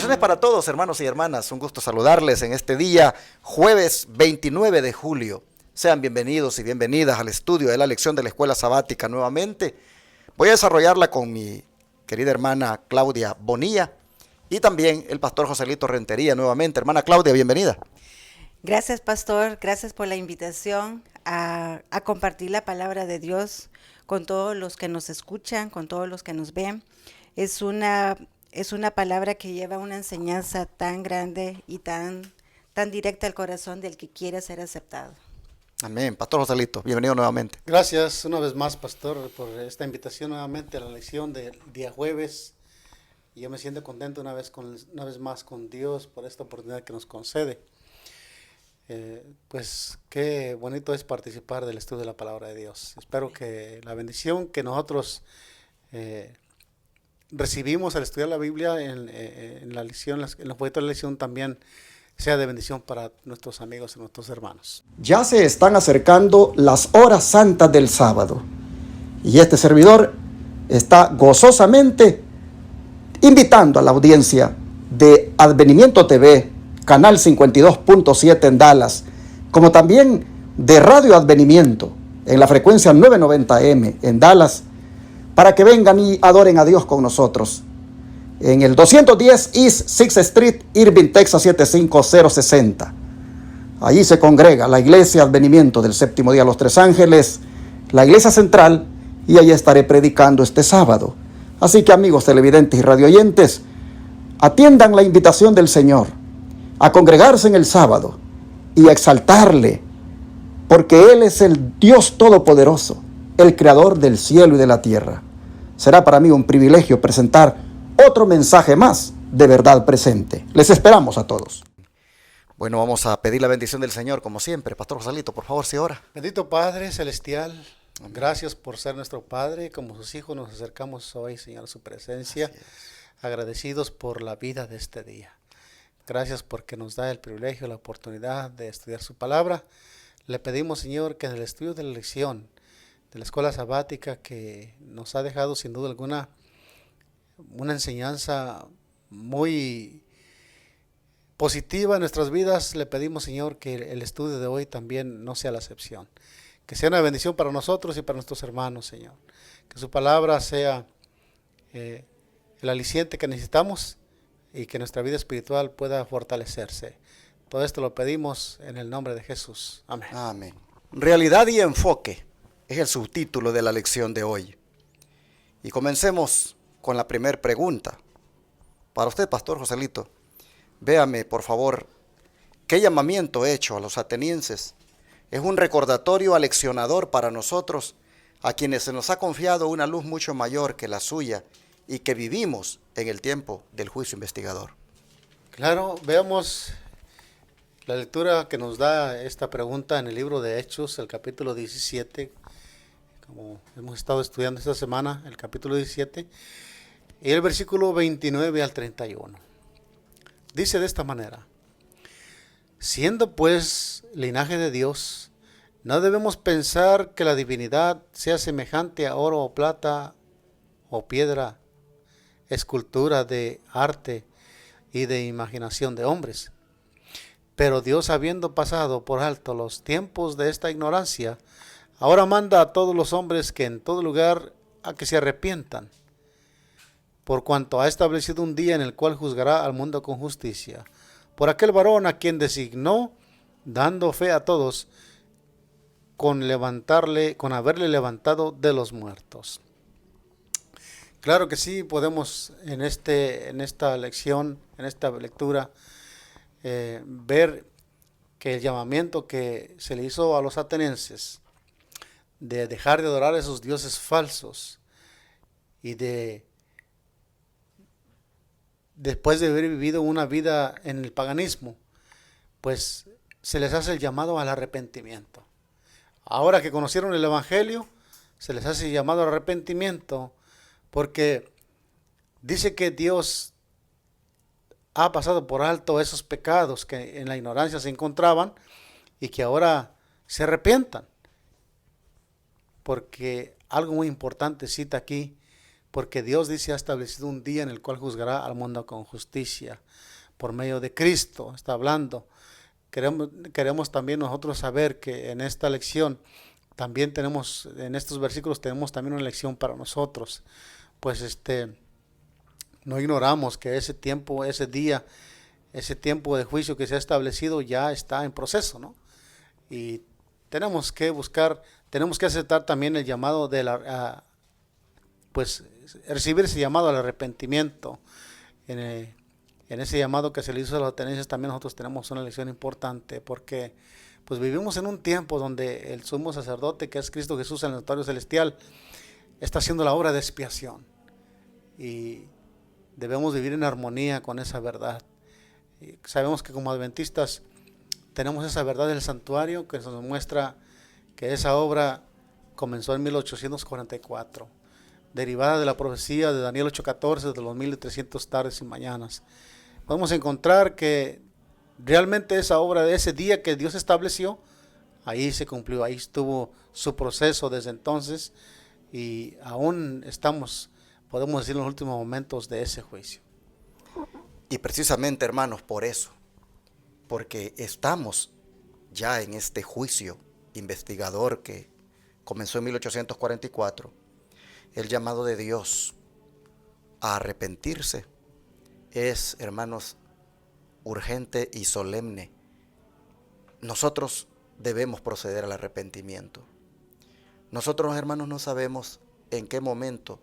Bendiciones para todos, hermanos y hermanas. Un gusto saludarles en este día, jueves 29 de julio. Sean bienvenidos y bienvenidas al estudio de la lección de la Escuela Sabática nuevamente. Voy a desarrollarla con mi querida hermana Claudia Bonilla y también el pastor Joselito Rentería nuevamente. Hermana Claudia, bienvenida. Gracias, pastor. Gracias por la invitación a compartir la palabra de Dios con todos los que nos escuchan, con todos los que nos ven. Es una palabra que lleva una enseñanza tan grande y tan directa al corazón del que quiere ser aceptado. Amén. Pastor Joselito, bienvenido nuevamente. Gracias una vez más, pastor, por esta invitación nuevamente a la lección del día jueves. Y yo me siento contento una vez más con Dios por esta oportunidad que nos concede. Pues qué bonito es participar del estudio de la palabra de Dios. Espero que la bendición que nosotros recibimos al estudiar la Biblia en la lección, en los proyectos de la lección también sea de bendición para nuestros amigos y nuestros hermanos. Ya se están acercando las horas santas del sábado y este servidor está gozosamente invitando a la audiencia de Advenimiento TV, canal 52.7 en Dallas, como también de Radio Advenimiento en la frecuencia 990M en Dallas, para que vengan y adoren a Dios con nosotros en el 210 East 6th Street, Irving, Texas 75060. Allí se congrega la Iglesia Advenimiento del Séptimo Día de los Tres Ángeles, la Iglesia Central, y allí estaré predicando este sábado. Así que, amigos televidentes y radioyentes, atiendan la invitación del Señor a congregarse en el sábado y a exaltarle, porque Él es el Dios Todopoderoso, el Creador del cielo y de la tierra. Será para mí un privilegio presentar otro mensaje más de verdad presente. Les esperamos a todos. Bueno, vamos a pedir la bendición del Señor, como siempre. Pastor Joselito, por favor, si ora. Bendito Padre Celestial, gracias por ser nuestro Padre. Como sus hijos nos acercamos hoy, Señor, a su presencia, agradecidos por la vida de este día. Gracias porque nos da el privilegio, la oportunidad de estudiar su palabra. Le pedimos, Señor, que en el estudio de la lección de la escuela sabática, que nos ha dejado sin duda alguna una enseñanza muy positiva en nuestras vidas, le pedimos, Señor, que el estudio de hoy también no sea la excepción. Que sea una bendición para nosotros y para nuestros hermanos, Señor. Que su palabra sea el aliciente que necesitamos y que nuestra vida espiritual pueda fortalecerse. Todo esto lo pedimos en el nombre de Jesús. Amén. Amén. Realidad y enfoque es el subtítulo de la lección de hoy. Y comencemos con la primera pregunta. Para usted, Pastor Joselito, véame, por favor, qué llamamiento hecho a los atenienses es un recordatorio aleccionador para nosotros, a quienes se nos ha confiado una luz mucho mayor que la suya y que vivimos en el tiempo del juicio investigador. Claro, veamos la lectura que nos da esta pregunta en el libro de Hechos, el capítulo 17, como hemos estado estudiando esta semana, el capítulo 17, y el versículo 29 al 31. Dice de esta manera: siendo pues linaje de Dios, no debemos pensar que la divinidad sea semejante a oro o plata o piedra, escultura de arte y de imaginación de hombres. Pero Dios, habiendo pasado por alto los tiempos de esta ignorancia, ahora manda a todos los hombres que en todo lugar a que se arrepientan, por cuanto ha establecido un día en el cual juzgará al mundo con justicia, por aquel varón a quien designó, dando fe a todos, con haberle levantado de los muertos. Claro que sí, podemos en esta lección, en esta lectura, ver que el llamamiento que se le hizo a los atenienses de dejar de adorar a esos dioses falsos y después de haber vivido una vida en el paganismo, pues se les hace el llamado al arrepentimiento. Ahora que conocieron el Evangelio, se les hace el llamado al arrepentimiento, porque dice que Dios ha pasado por alto esos pecados que en la ignorancia se encontraban y que ahora se arrepientan. Porque algo muy importante cita aquí, porque Dios dice ha establecido un día en el cual juzgará al mundo con justicia por medio de Cristo. Está hablando. Queremos también nosotros saber que en esta lección también tenemos, en estos versículos tenemos también una lección para nosotros. Pues no ignoramos que ese tiempo, ese día, ese tiempo de juicio que se ha establecido ya está en proceso, ¿no? Y tenemos que buscar, tenemos que aceptar también el llamado de pues recibir ese llamado al arrepentimiento. En ese llamado que se le hizo a los atenienses también nosotros tenemos una lección importante, porque pues vivimos en un tiempo donde el sumo sacerdote, que es Cristo Jesús en el santuario celestial, está haciendo la obra de expiación, y debemos vivir en armonía con esa verdad. Y sabemos que como adventistas tenemos esa verdad del santuario que nos muestra que esa obra comenzó en 1844, derivada de la profecía de Daniel 8:14 de los 1300 tardes y mañanas. Podemos encontrar que realmente esa obra de ese día que Dios estableció, ahí se cumplió, ahí estuvo su proceso desde entonces, y aún estamos, podemos decir, en los últimos momentos de ese juicio. Y precisamente, hermanos, por eso, porque estamos ya en este juicio investigador que comenzó en 1844, el llamado de Dios a arrepentirse es, hermanos, urgente y solemne. Nosotros debemos proceder al arrepentimiento. Nosotros, hermanos, no sabemos en qué momento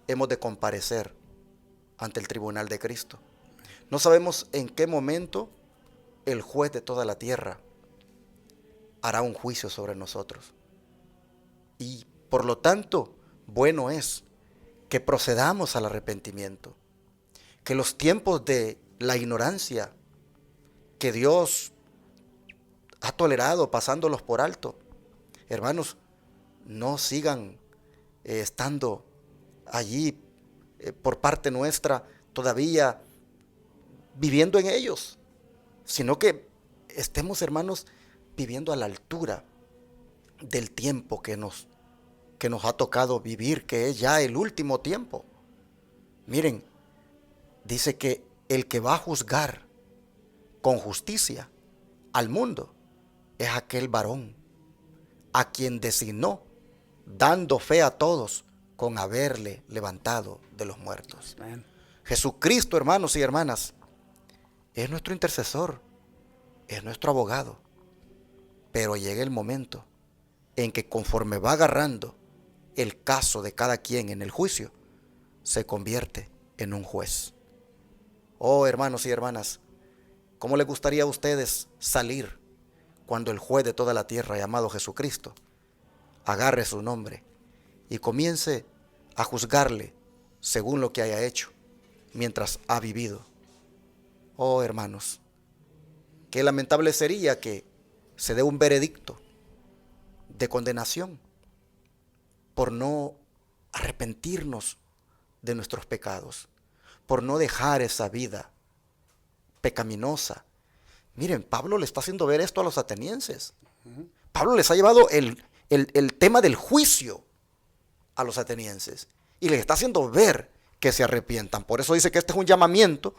hemos de comparecer ante el tribunal de Cristo. No sabemos en qué momento el juez de toda la tierra hará un juicio sobre nosotros. Y por lo tanto, bueno es que procedamos al arrepentimiento, que los tiempos de la ignorancia que Dios ha tolerado pasándolos por alto, hermanos, no sigan estando allí por parte nuestra todavía viviendo en ellos, sino que estemos, hermanos, viviendo a la altura del tiempo que nos ha tocado vivir, que es ya el último tiempo. Miren, dice que el que va a juzgar con justicia al mundo es aquel varón a quien designó, dando fe a todos con haberle levantado de los muertos. Amén. Jesucristo, hermanos y hermanas, es nuestro intercesor, es nuestro abogado. Pero llega el momento en que conforme va agarrando el caso de cada quien en el juicio, se convierte en un juez. Oh, hermanos y hermanas, ¿cómo les gustaría a ustedes salir cuando el juez de toda la tierra, llamado Jesucristo, agarre su nombre y comience a juzgarle según lo que haya hecho mientras ha vivido? Oh, hermanos, qué lamentable sería que se dé un veredicto de condenación por no arrepentirnos de nuestros pecados, por no dejar esa vida pecaminosa. Miren, Pablo le está haciendo ver esto a los atenienses. Pablo les ha llevado el tema del juicio a los atenienses y les está haciendo ver que se arrepientan. Por eso dice que este es un llamamiento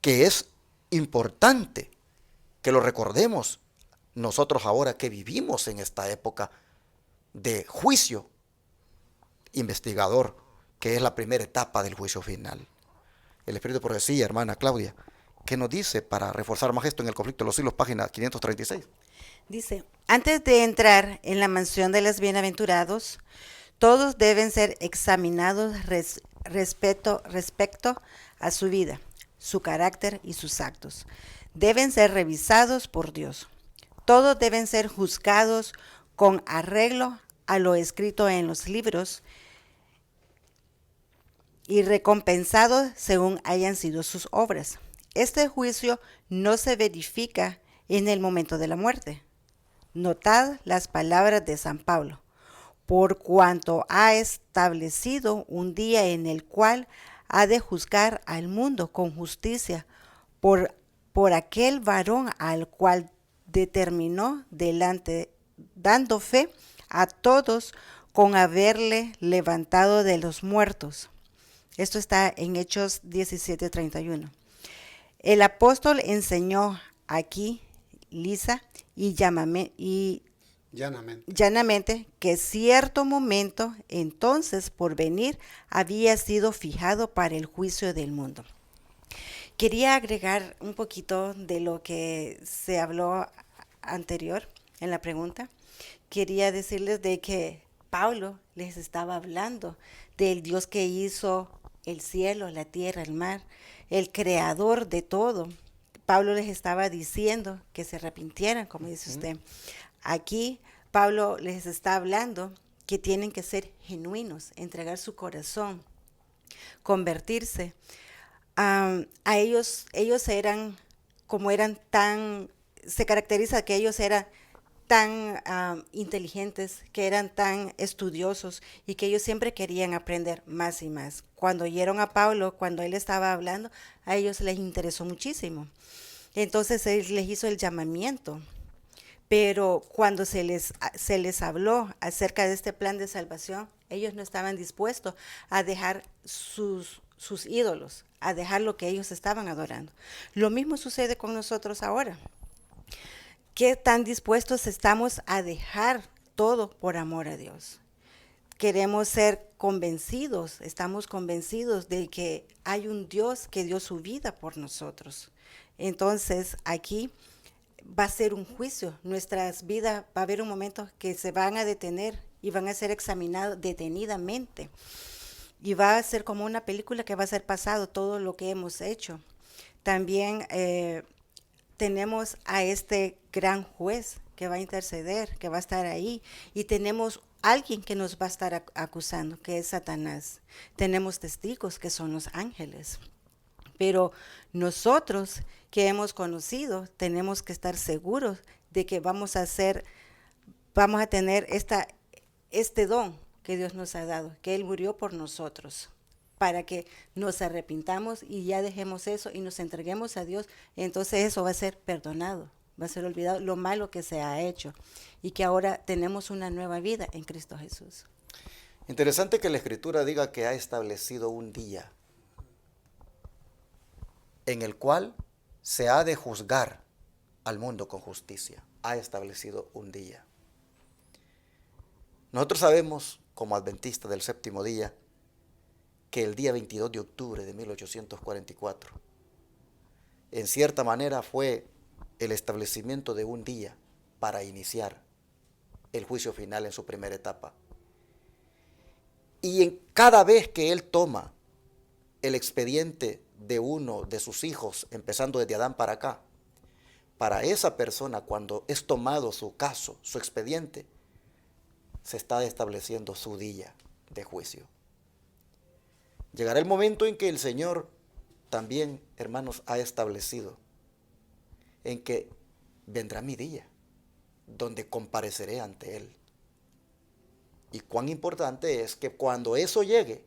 que es importante que lo recordemos nosotros ahora que vivimos en esta época de juicio investigador, que es la primera etapa del juicio final. El Espíritu de Profecía, hermana Claudia, ¿qué nos dice para reforzar más esto en el conflicto de los siglos, página 536? Dice, antes de entrar en la mansión de los bienaventurados, todos deben ser examinados respecto a su vida, su carácter y sus actos. Deben ser revisados por Dios. Todos deben ser juzgados con arreglo a lo escrito en los libros y recompensados según hayan sido sus obras. Este juicio no se verifica en el momento de la muerte. Notad las palabras de San Pablo. Por cuanto ha establecido un día en el cual ha de juzgar al mundo con justicia por aquel varón al cual determinó delante, dando fe a todos con haberle levantado de los muertos. Esto está en Hechos 17:31. El apóstol enseñó aquí, lisa y llanamente, que cierto momento entonces por venir había sido fijado para el juicio del mundo. Quería agregar un poquito de lo que se habló anterior en la pregunta. Quería decirles de que Pablo les estaba hablando del Dios que hizo el cielo, la tierra, el mar, el creador de todo. Pablo les estaba diciendo que se arrepintieran, como dice usted. Aquí Pablo les está hablando que tienen que ser genuinos, entregar su corazón, convertirse. A ellos eran, como eran tan, se caracteriza que ellos eran tan inteligentes, que eran tan estudiosos y que ellos siempre querían aprender más y más. Cuando oyeron a Pablo, cuando él estaba hablando, a ellos les interesó muchísimo. Entonces él les hizo el llamamiento. Pero cuando se les habló acerca de este plan de salvación, ellos no estaban dispuestos a dejar sus ídolos, a dejar lo que ellos estaban adorando. Lo mismo sucede con nosotros ahora. ¿Qué tan dispuestos estamos a dejar todo por amor a Dios? Queremos ser convencidos, estamos convencidos de que hay un Dios que dio su vida por nosotros. Entonces, aquí va a ser un juicio. Nuestras vidas va a haber un momento que se van a detener y van a ser examinados detenidamente. Y va a ser como una película que va a ser pasado todo lo que hemos hecho. También tenemos a este gran juez que va a interceder, que va a estar ahí, y tenemos alguien que nos va a estar acusando, que es Satanás. Tenemos testigos que son los ángeles. Pero nosotros que hemos conocido, tenemos que estar seguros de que vamos a tener este don que Dios nos ha dado, que Él murió por nosotros, para que nos arrepintamos y ya dejemos eso y nos entreguemos a Dios. Entonces eso va a ser perdonado, va a ser olvidado lo malo que se ha hecho y que ahora tenemos una nueva vida en Cristo Jesús. Interesante que la Escritura diga que ha establecido un día en el cual se ha de juzgar al mundo con justicia. Ha establecido un día. Nosotros sabemos, como adventistas del séptimo día, que el día 22 de octubre de 1844, en cierta manera fue el establecimiento de un día para iniciar el juicio final en su primera etapa. Y en cada vez que él toma el expediente de uno de sus hijos, empezando desde Adán para acá, para esa persona, cuando es tomado su caso, su expediente, se está estableciendo su día de juicio. Llegará el momento en que el Señor también, hermanos, ha establecido en que vendrá mi día, donde compareceré ante Él. Y cuán importante es que cuando eso llegue,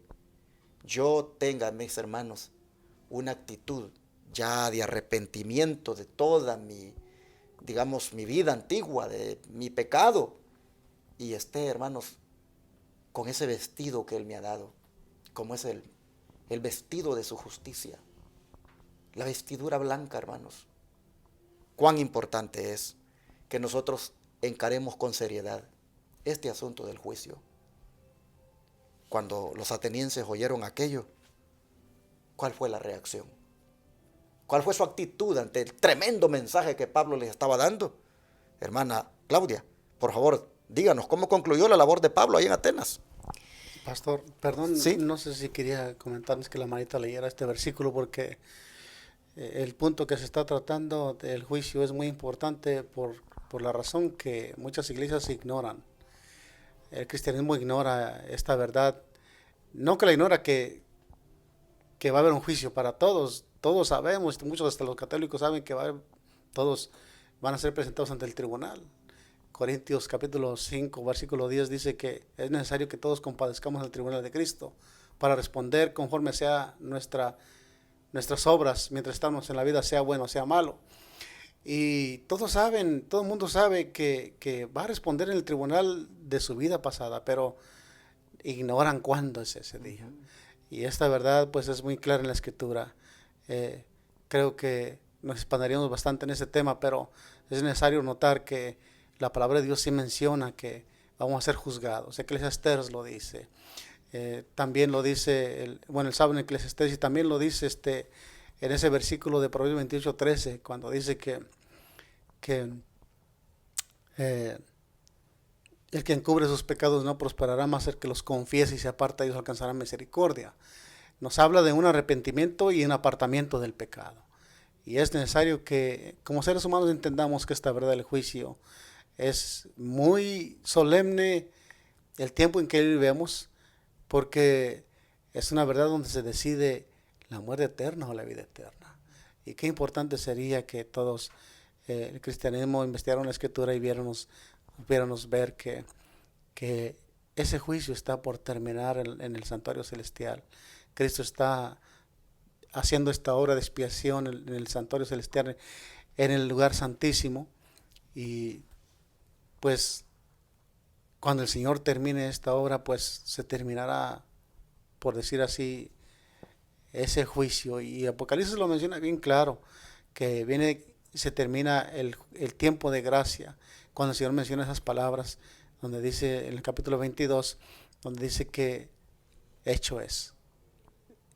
yo tenga, mis hermanos, una actitud ya de arrepentimiento de toda mi vida antigua, de mi pecado, y esté, hermanos, con ese vestido que Él me ha dado, como es el vestido de su justicia, la vestidura blanca, hermanos. Cuán importante es que nosotros encaremos con seriedad este asunto del juicio. Cuando los atenienses oyeron aquello, ¿cuál fue la reacción? ¿Cuál fue su actitud ante el tremendo mensaje que Pablo les estaba dando? Hermana Claudia, por favor, díganos cómo concluyó la labor de Pablo ahí en Atenas. Pastor, perdón, ¿Sí? No sé si quería comentarles que la manita leyera este versículo porque el punto que se está tratando del juicio es muy importante por la razón que muchas iglesias ignoran. El cristianismo ignora esta verdad. No que la ignora, que va a haber un juicio para todos. Todos sabemos, muchos hasta los católicos saben que todos van a ser presentados ante el tribunal. Corintios capítulo 5, versículo 10 dice que es necesario que todos compadezcamos al tribunal de Cristo para responder conforme sea nuestras obras mientras estamos en la vida, sea bueno o sea malo. Y todos saben, todo el mundo sabe que va a responder en el tribunal de su vida pasada, pero ignoran cuándo es ese día. Y esta verdad pues es muy clara en la Escritura. Creo que nos expanderíamos bastante en ese tema, pero es necesario notar que la palabra de Dios sí menciona que vamos a ser juzgados. Eclesiastés lo dice. También lo dice, el sábado en Eclesiastés, y también lo dice en ese versículo de Proverbios 28:13, cuando dice que el que encubre sus pecados no prosperará, más el que los confiese y se aparta de ellos alcanzará misericordia. Nos habla de un arrepentimiento y un apartamiento del pecado. Y es necesario que como seres humanos entendamos que esta verdad del juicio es muy solemne, el tiempo en que vivimos, porque es una verdad donde se decide la muerte eterna o la vida eterna. Y qué importante sería que todos el cristianismo investigaran la Escritura y viéramos ver que ese juicio está por terminar en el santuario celestial. Cristo está haciendo esta obra de expiación en el santuario celestial, en el lugar santísimo, y pues cuando el Señor termine esta obra, pues se terminará, por decir así, ese juicio. Y Apocalipsis lo menciona bien claro, que viene y se termina el tiempo de gracia, cuando el Señor menciona esas palabras, donde dice en el capítulo 22, donde dice que hecho es.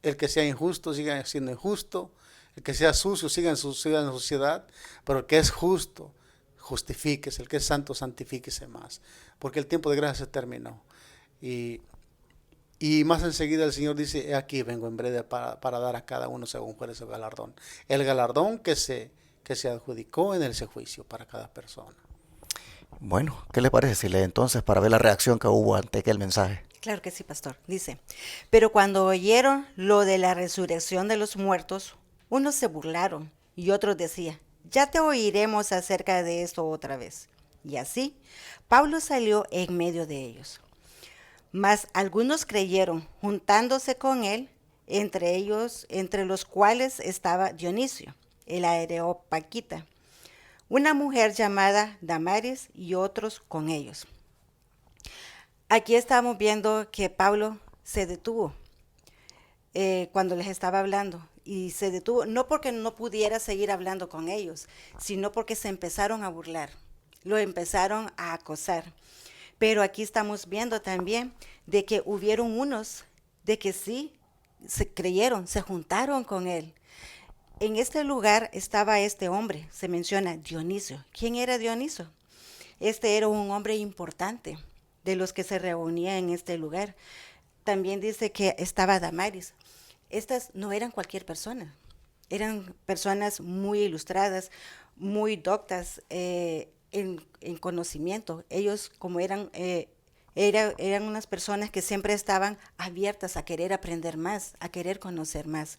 El que sea injusto siga siendo injusto, el que sea sucio siga en suciedad, pero el que es justo, justifíquese, el que es santo, santifíquese más, porque el tiempo de gracia se terminó. Y más enseguida el Señor dice, he aquí vengo en breve para dar a cada uno según fuere su galardón. El galardón que se adjudicó en ese juicio para cada persona. Bueno, ¿qué le parece si lee entonces para ver la reacción que hubo ante aquel mensaje? Claro que sí, pastor. Dice, pero cuando oyeron lo de la resurrección de los muertos, unos se burlaron y otros decían, ya te oiremos acerca de esto otra vez. Y así, Pablo salió en medio de ellos. Mas algunos creyeron, juntándose con él, entre los cuales estaba Dionisio, el Areopagita, una mujer llamada Damaris y otros con ellos. Aquí estamos viendo que Pablo se detuvo cuando les estaba hablando, y se detuvo no porque no pudiera seguir hablando con ellos, sino porque se empezaron a burlar, lo empezaron a acosar. Pero aquí estamos viendo también de que hubieron unos de que sí se creyeron, se juntaron con él. En este lugar estaba este hombre, se menciona Dionisio. ¿Quién era Dionisio? Este era un hombre importante de los que se reunían en este lugar. También dice que estaba Damaris. Estas no eran cualquier persona, eran personas muy ilustradas, muy doctas en conocimiento. Ellos como eran unas personas que siempre estaban abiertas a querer aprender más, a querer conocer más.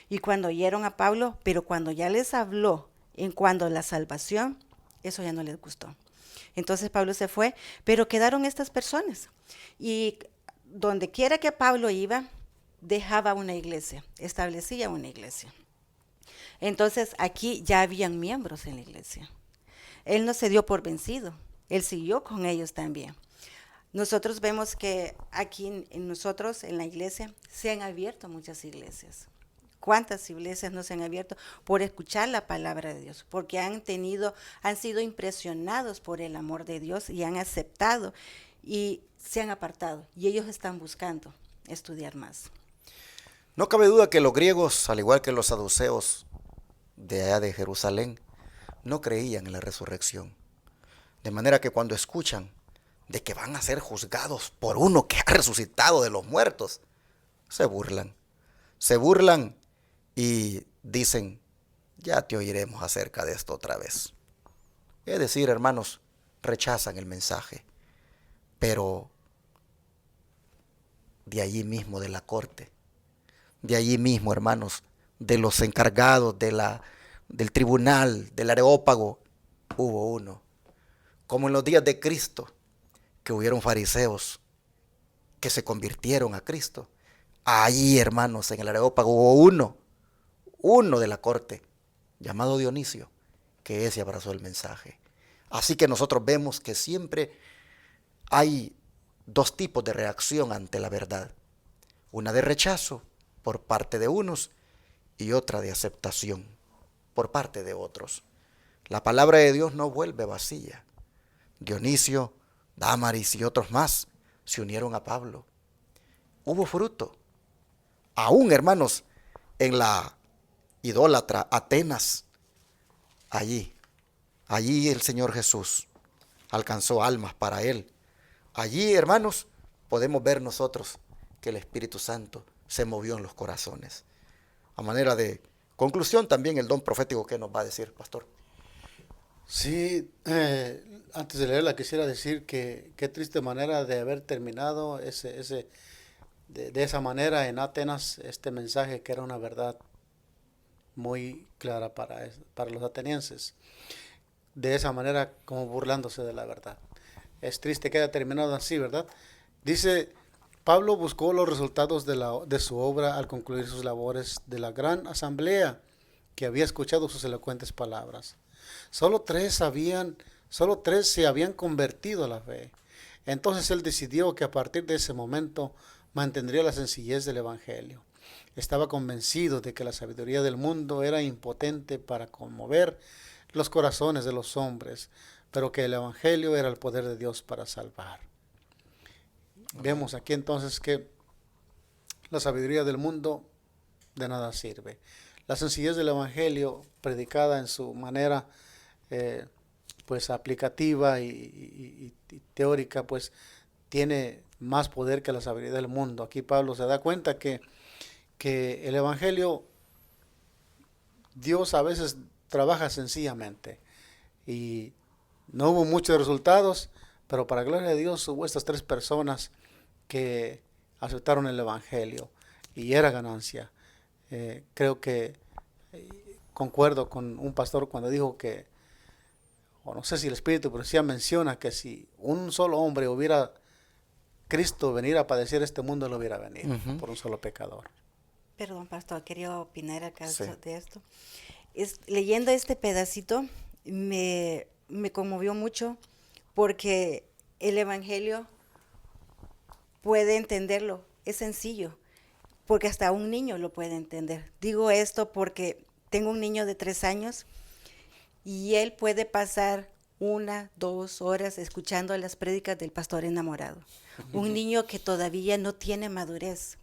Y cuando oyeron a Pablo, pero cuando ya les habló en cuanto a la salvación, eso ya no les gustó. Entonces Pablo se fue, pero quedaron estas personas. Y donde quiera que Pablo iba, dejaba una iglesia, establecía una iglesia. Entonces aquí ya habían miembros en la iglesia. Él no se dio por vencido, él siguió con ellos también. Nosotros vemos que aquí nosotros en la iglesia se han abierto muchas iglesias. ¿Cuántas iglesias no se han abierto por escuchar la palabra de Dios? Porque han sido impresionados por el amor de Dios y han aceptado y se han apartado. Y ellos están buscando estudiar más. No cabe duda que los griegos, al igual que los saduceos de allá de Jerusalén, no creían en la resurrección. De manera que cuando escuchan de que van a ser juzgados por uno que ha resucitado de los muertos, se burlan. Se burlan y dicen, ya te oiremos acerca de esto otra vez. Es decir, hermanos, rechazan el mensaje, pero de allí mismo de la corte, de allí mismo, hermanos, de los encargados del tribunal, del Areópago, hubo uno. Como en los días de Cristo, que hubieron fariseos que se convirtieron a Cristo. Allí, hermanos, en el Areópago hubo uno de la corte, llamado Dionisio, que ese abrazó el mensaje. Así que nosotros vemos que siempre hay dos tipos de reacción ante la verdad. Una de rechazo por parte de unos y otra de aceptación por parte de otros. La palabra de Dios no vuelve vacía. Dionisio, Dámaris y otros más se unieron a Pablo. Hubo fruto. Aún, hermanos, en la idólatra Atenas, allí el Señor Jesús alcanzó almas para él. Allí, hermanos, podemos ver nosotros que el Espíritu Santo se movió en los corazones. A manera de conclusión, también el don profético, ¿qué nos va a decir, pastor? Sí, antes de leerla quisiera decir que qué triste manera de haber terminado de esa manera en Atenas, este mensaje que era una verdad muy clara para los atenienses. De esa manera como burlándose de la verdad. Es triste que haya terminado así, ¿verdad? Dice, Pablo buscó los resultados de su obra al concluir sus labores de la gran asamblea que había escuchado sus elocuentes palabras. Solo tres se habían convertido a la fe. Entonces él decidió que a partir de ese momento mantendría la sencillez del Evangelio. Estaba convencido de que la sabiduría del mundo era impotente para conmover los corazones de los hombres, pero que el Evangelio era el poder de Dios para salvar. Vemos aquí entonces que la sabiduría del mundo de nada sirve. La sencillez del Evangelio, predicada en su manera pues aplicativa y teórica, pues tiene más poder que la sabiduría del mundo. Aquí Pablo se da cuenta que el Evangelio, Dios a veces trabaja sencillamente y no hubo muchos resultados, pero para gloria de Dios hubo estas tres personas que aceptaron el Evangelio y era ganancia. Creo que concuerdo con un pastor cuando dijo que, o no sé si el Espíritu, pero sí menciona que si un solo hombre hubiera Cristo venir a padecer este mundo, lo hubiera venido por un solo pecador. Perdón, pastor, quería opinar acá Sí. de esto. Leyendo este pedacito me conmovió mucho porque el Evangelio puede entenderlo, es sencillo, porque hasta un niño lo puede entender. Digo esto porque tengo un niño de 3 años y él puede pasar 1, 2 horas escuchando las prédicas del pastor enamorado. Un niño que todavía no tiene madurez.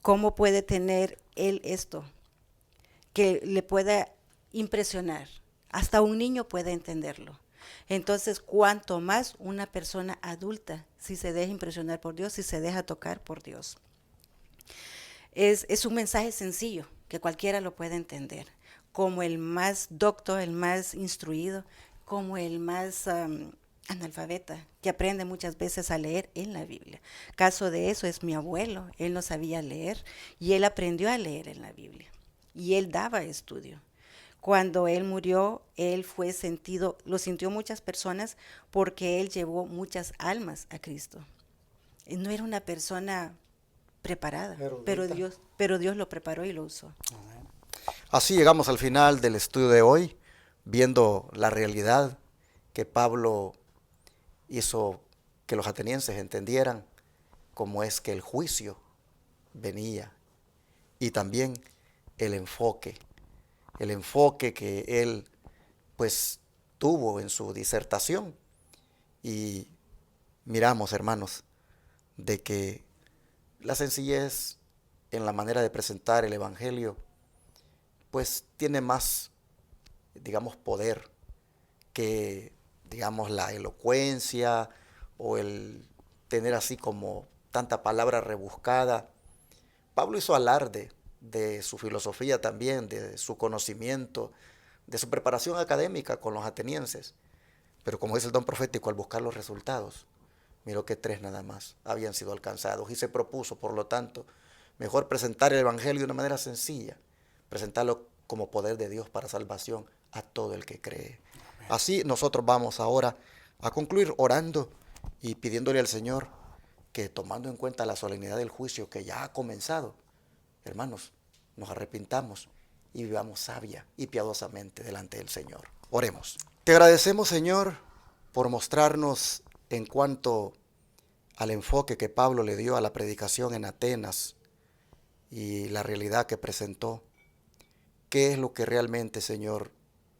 ¿Cómo puede tener él esto? Que le pueda impresionar. Hasta un niño puede entenderlo. Entonces, cuanto más una persona adulta, si se deja impresionar por Dios, si se deja tocar por Dios. Es un mensaje sencillo, que cualquiera lo puede entender. Como el más docto, el más instruido, como el más analfabeta, que aprende muchas veces a leer en la Biblia. Caso de eso es mi abuelo. Él no sabía leer y él aprendió a leer en la Biblia. Y él daba estudio. Cuando él murió, él lo sintió muchas personas porque él llevó muchas almas a Cristo. No era una persona preparada, pero Dios lo preparó y lo usó. Así llegamos al final del estudio de hoy, viendo la realidad que Pablo hizo que los atenienses entendieran cómo es que el juicio venía y también el enfoque que él pues tuvo en su disertación. Y miramos, hermanos, de que la sencillez en la manera de presentar el Evangelio pues tiene más, digamos, poder que, digamos, la elocuencia o el tener así como tanta palabra rebuscada. Pablo hizo alarde de su filosofía también, de su conocimiento, de su preparación académica con los atenienses. Pero como dice el don profético, al buscar los resultados, miró que 3 nada más habían sido alcanzados y se propuso, por lo tanto, mejor presentar el Evangelio de una manera sencilla, presentarlo como poder de Dios para salvación a todo el que cree. Así nosotros vamos ahora a concluir orando y pidiéndole al Señor que, tomando en cuenta la solemnidad del juicio que ya ha comenzado, hermanos, nos arrepintamos y vivamos sabia y piadosamente delante del Señor. Oremos. Te agradecemos, Señor, por mostrarnos en cuanto al enfoque que Pablo le dio a la predicación en Atenas y la realidad que presentó, ¿qué es lo que realmente, Señor,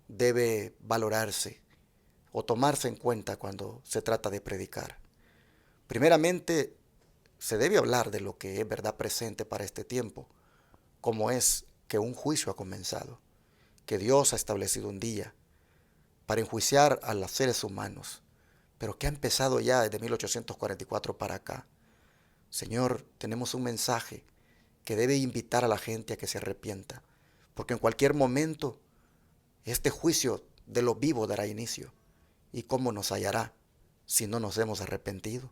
debe valorarse o tomarse en cuenta cuando se trata de predicar? Primeramente, se debe hablar de lo que es verdad presente para este tiempo, como es que un juicio ha comenzado, que Dios ha establecido un día para enjuiciar a los seres humanos, pero que ha empezado ya desde 1844 para acá. Señor, tenemos un mensaje que debe invitar a la gente a que se arrepienta, porque en cualquier momento este juicio de los vivos dará inicio. ¿Y cómo nos hallará si no nos hemos arrepentido?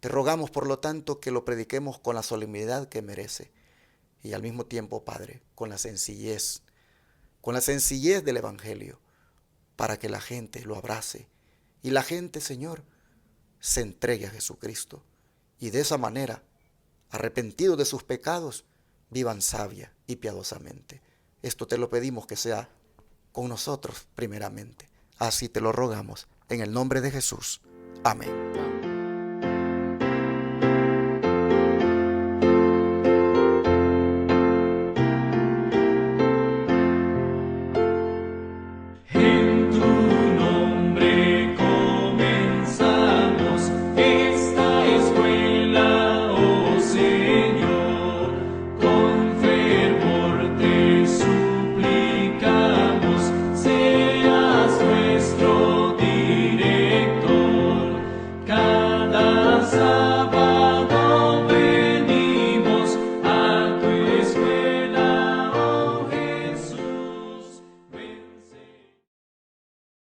Te rogamos, por lo tanto, que lo prediquemos con la solemnidad que merece y al mismo tiempo, Padre, con la sencillez del Evangelio, para que la gente lo abrace y la gente, Señor, se entregue a Jesucristo y de esa manera, arrepentidos de sus pecados, vivan sabia y piadosamente. Esto te lo pedimos que sea con nosotros primeramente. Así te lo rogamos en el nombre de Jesús. Amén.